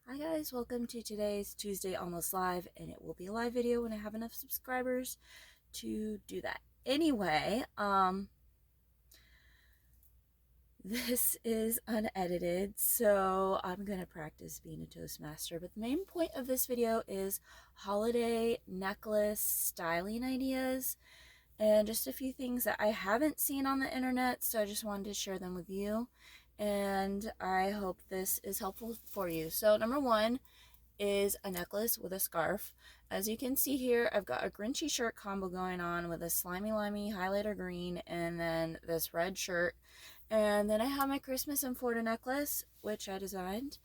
Hi guys, welcome to today's Tuesday Almost Live, and it will be a live video when I have enough subscribers to do that. Anyway, this is unedited, so I'm gonna practice being a Toastmaster, but the main point of this video is holiday necklace styling ideas and just a few things that I haven't seen on the internet, so I just wanted to share them with you, and I hope this is helpful for you. So number one is a necklace with a scarf. As you can see here, I've got a Grinchy shirt combo going on with a slimy limey highlighter green and then this red shirt. And then I have my Christmas in Florida necklace, which I designed.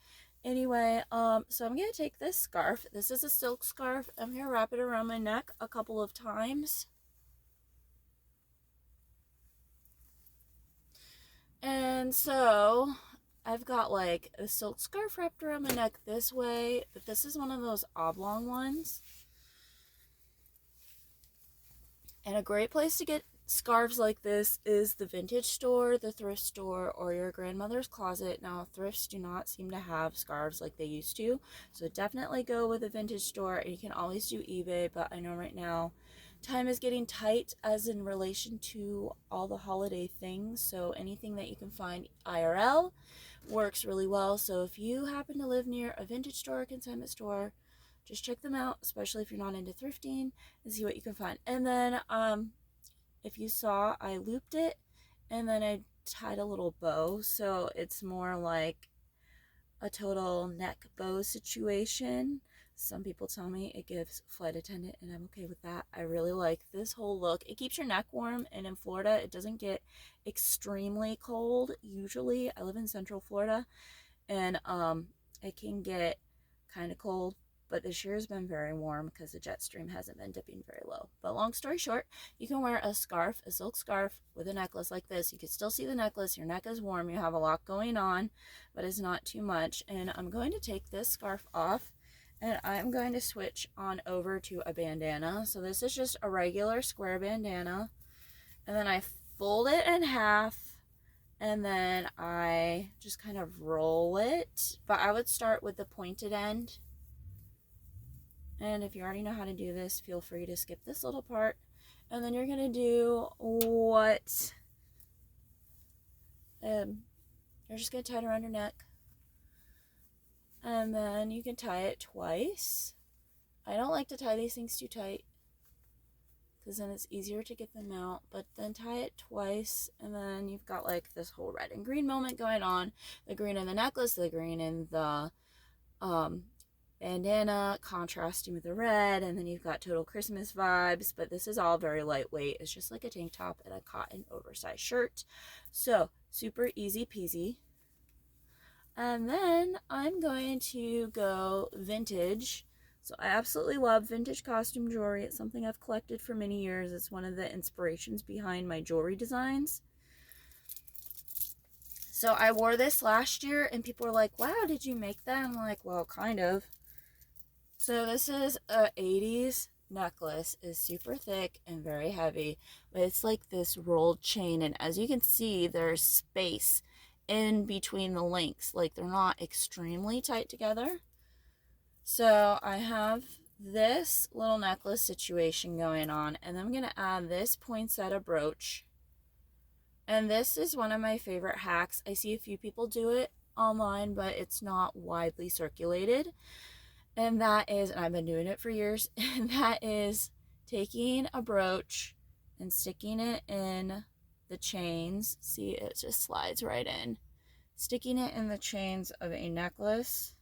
Anyway, so I'm going to take this scarf. This is a silk scarf. I'm going to wrap it around my neck a couple of times. And so I've got like a silk scarf wrapped around my neck this way, but this is one of those oblong ones. And a great place to get scarves like this is the vintage store, the thrift store, or your grandmother's closet. Now, thrifts do not seem to have scarves like they used to, so definitely go with a vintage store. And you can always do eBay, but I know right now time is getting tight as in relation to all the holiday things, so anything that you can find IRL works really well. So if you happen to live near a vintage store or consignment store, just check them out, especially if you're not into thrifting, and see what you can find. And then if you saw, I looped it and then I tied a little bow, so it's more like a total neck bow situation. Some people tell me it gives flight attendant, and I'm okay with that. I really like this whole look. It keeps your neck warm, and in Florida it doesn't get extremely cold usually. I live in Central Florida, and it can get kind of cold, but this year has been very warm because the jet stream hasn't been dipping very low. But long story short, you can wear a scarf, a silk scarf with a necklace like this. You can still see the necklace, your neck is warm, you have a lot going on, but it's not too much. And I'm going to take this scarf off and I'm going to switch on over to a bandana. So this is just a regular square bandana, and then I fold it in half, and then I just kind of roll it, but I would start with the pointed end. And if you already know how to do this, feel free to skip this little part. And then you're going to do what you're just going to tie it around your neck, and then you can tie it twice. I don't like to tie these things too tight because then it's easier to get them out, but then tie it twice, and then you've got like this whole red and green moment going on. The green in the necklace, the green in the bandana contrasting with the red, and then you've got total Christmas vibes, but this is all very lightweight. It's just like a tank top and a cotton oversized shirt, so super easy peasy. And then I'm going to go vintage. So I absolutely love vintage costume jewelry. It's something I've collected for many years. It's one of the inspirations behind my jewelry designs. So I wore this last year and people were like, wow, did you make that? I'm like, well, kind of. So this is a 80s necklace. It's super thick and very heavy, but it's like this rolled chain, and as you can see, there's space in between the links. Like, they're not extremely tight together. So I have this little necklace situation going on, and I'm going to add this poinsettia brooch. And this is one of my favorite hacks. I see a few people do it online, but it's not widely circulated. And that is, and I've been doing it for years, and that is taking a brooch and sticking it in the chains. See, it just slides right in. Sticking it in the chains of a necklace.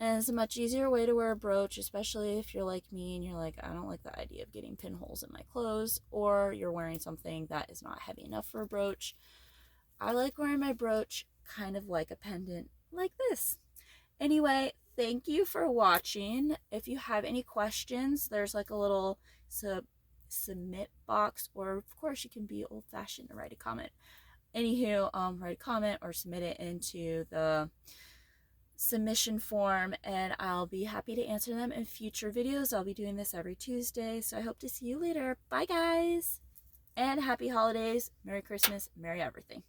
And it's a much easier way to wear a brooch, especially if you're like me and you're like, I don't like the idea of getting pinholes in my clothes, or you're wearing something that is not heavy enough for a brooch. I like wearing my brooch kind of like a pendant like this. Anyway, thank you for watching. If you have any questions, there's like a little submit box, or of course you can be old-fashioned and write a comment. Anywho, write a comment or submit it into the submission form, and I'll be happy to answer them in future videos. I'll be doing this every Tuesday, so I hope to see you later. Bye guys, and happy holidays, Merry Christmas, Merry everything.